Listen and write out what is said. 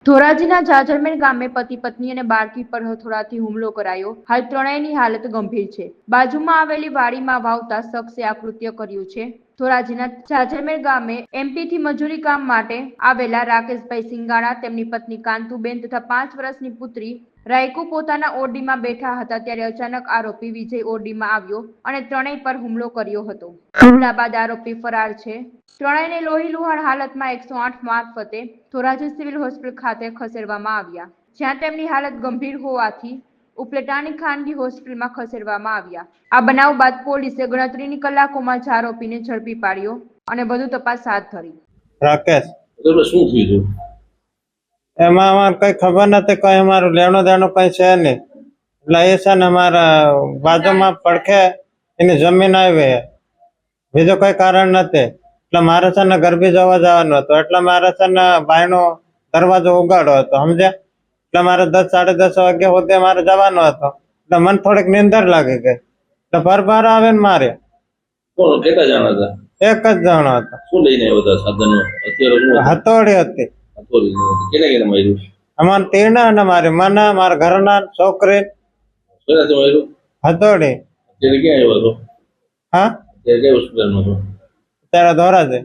ધોરાજીના જાજરમેર ગામે પતિ પત્ની અને બાળકી પર હથોડાથી હુમલો કરાયો. હાલ ત્રણેયની હાલત ગંભીર છે. બાજુમાં આવેલી વાડીમાં વાવતા શખ્સે આ કૃત્ય કર્યું છે. ધોરાજીના જાજરમેર ગામે એમપીથી મજૂરી કામ માટે આવેલા રાકેશભાઈ સિંગાણા, તેમની પત્ની કાંતુબેન તથા 5 વર્ષની પુત્રી રાયકુ પોતાના ઓરડીમાં બેઠા હતા ત્યારે અચાનક આરોપી વિજય ઓરડીમાં આવ્યો અને ત્રણેય પર હુમલો કર્યો હતો. હુમલા બાદ આરોપી ફરાર છે. ત્રણેયને લોહીલુહાણ હાલતમાં 108 મારફતે ધોરાજી સિવિલ હોસ્પિટલ ખાતે ખસેડવામાં આવ્યા, જ્યાં તેમની હાલત ગંભીર હોવાથી ઉપલેટાની ખાનગી હોસ્પિટલમાં ખસેડવામાં આવ્યા. આ બનાવ બાદ પોલીસે ગણતરીની કલાકોમાં જ આરોપીને ઝડપી પાડ્યો અને વધુ તપાસ હાથ ધરી. રાકેશ શું થયું? એમાં અમારે કઈ ખબર નથી, કઈ અમારું લેણો દેણો કઈ છે નહીં. એટલે એ છે ને અમારા બાજુમાં પડખે એની જમીન આવી, બીજું કઈ કારણ નથી. એટલે મારે છે ને ગરબી જોવા જવાનું હતું, એટલે મારે છે ને ભાઈનો દરવાજો ઉગાડો હતો, સમજ્યા? એટલે મારે 10 સાડા 10 વાગ્યા સુધી મારે જવાનો હતો. એટલે મને થોડીક નીંદર લાગી ગઈ, એટલે ભરભર આવે ને મારે. કોણ કેટલા જણા હતા? એક જ જણો હતો. શું લઈને આવ્યા હતા સાધનો? અત્યારે હથોડી હતી. કેને કેને માર્યું? અમારે તીર્ણ અને મારી મને, મારા ઘરના છોકરી. શેનાથી માર્યું? હથોડી. અત્યારે ક્યાં આવ્યો હતો? હા, અત્યારે કઈ હોસ્પિટલમાં છો? ત્યારે ધોરાજી.